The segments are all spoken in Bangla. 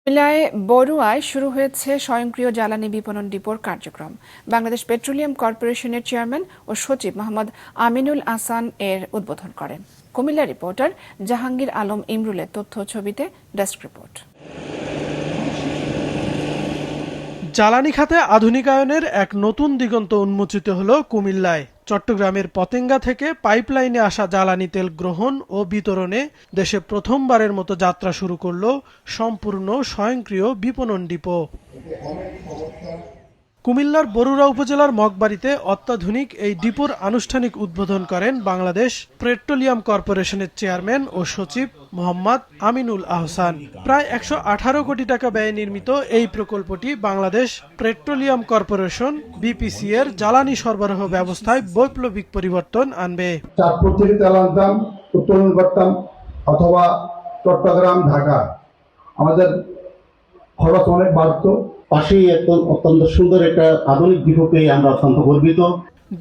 কুমিল্লায় বড়ুয়ায় শুরু হয়েছে স্বয়ংক্রিয় জ্বালানি বিপণন ডিপোর কার্যক্রম। বাংলাদেশ পেট্রোলিয়াম কর্পোরেশনের চেয়ারম্যান ও সচিব মোহাম্মদ আমিনুল আহসান এর উদ্বোধন করেন। কুমিল্লা রিপোর্টার জাহাঙ্গীর আলম ইমরুলের তথ্য ছবিতে ডেস্ক রিপোর্ট। জ্বালানি খাতে আধুনিকায়নের এক নতুন দিগন্ত উন্মোচিত হলো কুমিল্লায়। চট্টগ্রামের পতেঙ্গা থেকে পাইপলাইনে আসা জ্বালানি তেল গ্রহণ ও বিতরণে দেশে প্রথমবারের মতো যাত্রা শুরু করল সম্পূর্ণ স্বয়ংক্রিয় বিপণন ডিপো। কুমিল্লার বরুড়া উপজেলার মগবাড়িতে অত্যাধুনিক এই ডিপোর আনুষ্ঠানিক উদ্বোধন করেন বাংলাদেশ পেট্রোলিয়াম কর্পোরেশনের চেয়ারম্যান ও সচিব মোহাম্মদ আমিনুল আহসান। প্রায় ১১৮ কোটি টাকা ব্যয়ে নির্মিত এই প্রকল্পটি বাংলাদেশ পেট্রোলিয়াম কর্পোরেশন বিপিসি এর জ্বালানি সরবরাহ ব্যবস্থায় বৈপ্লবিক পরিবর্তন আনবে। চাঁদপুর থেকে তেল আনতাম, উত্তোলন করতাম, অথবা চট্টগ্রাম, ঢাকা, আমাদের খরচ অনেক বাড়তো। পাশেই অত্যন্ত সুন্দর একটা আধুনিক ডিপো পেয়ে আমরা অত্যন্ত গর্বিত।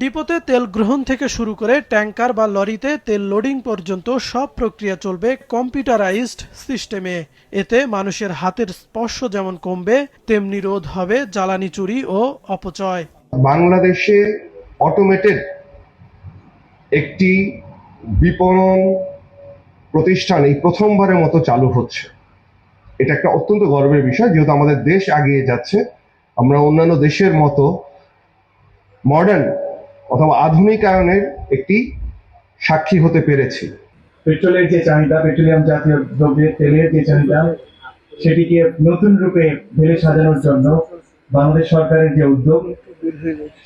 ডিপোতে তেল গ্রহণ থেকে শুরু করে ট্যাঙ্কার বা লরিতে তেল লোডিং পর্যন্ত সব প্রক্রিয়া চলবে কম্পিউটারাইজড সিস্টেমে। এতে মানুষের হাতের স্পর্শ যেমন কমবে, তেমনি রোধ হবে জ্বালানি চুরি ও অপচয়। বাংলাদেশে অটোমেটেড একটি বিপণন প্রতিষ্ঠান এই প্রথমবারের মতো চালু হচ্ছে। এটা একটা অত্যন্ত গর্বের বিষয়, যেহেতু আমাদের দেশ এগিয়ে যাচ্ছে। আমরা অন্যান্য দেশের মতো মডার্ন অথবা আধুনিকায়নের একটি সাক্ষী হতে পেরেছি। পেট্রোলের যে চাহিদা, পেট্রোলিয়াম জাতীয় দ্রব্যের তেলের যে চাহিদা, সেটিকে নতুন রূপে ঢেলে সাজানোর জন্য বাংলাদেশ সরকারের যে উদ্যোগ,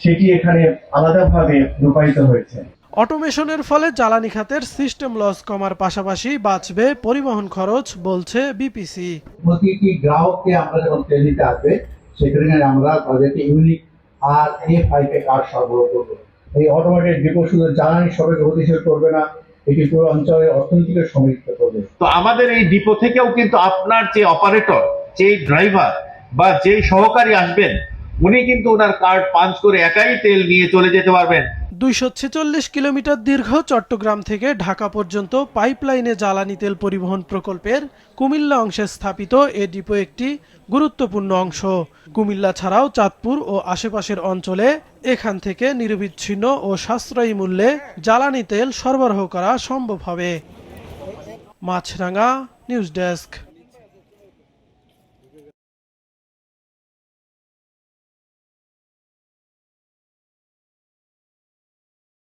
সেটি এখানে আলাদাভাবে রূপায়িত হয়েছে। অটোমেশনের ফলে জ্বালানি খাতের সিস্টেম লস কমার পাশাপাশি বাঁচবে পরিবহন খরচ, বলছে বিপিসি। প্রতিটি গ্রাহককে আমরা যখন তেল দিতে আসবে, সেখানে আমরা তাদেরকে ইউনিক আর RFID কার্ড সরবরাহ করব। এই অটোমেটেড ডিপো শুধু জ্বালানি সরবরাহ গতিশীল করবে না, এটি পুরো অঞ্চলের অর্থনীতিকে সমৃদ্ধ করবে। তো আমাদের এই ডিপো থেকেও কিন্তু আপনার যে অপারেটর, যে ড্রাইভার বা যে সহকারী আসবেন, উনি কিন্তু ওনার কার্ড পাঞ্চ করে একাই তেল নিয়ে চলে যেতে পারবেন। ২৪৬ কিলোমিটার দীর্ঘ চট্টগ্রাম থেকে ঢাকা পর্যন্ত পাইপলাইনে জ্বালানি তেল পরিবহন প্রকল্পের কুমিল্লা অংশে স্থাপিত এ ডিপো একটি গুরুত্বপূর্ণ অংশ। কুমিল্লা ছাড়াও চাঁদপুর ও আশেপাশের অঞ্চলে এখান থেকে নিরবিচ্ছিন্ন ও সাশ্রয়ী মূল্যে জ্বালানি তেল সরবরাহ করা সম্ভব হবে। মাছরাঙা নিউজ ডেস্ক।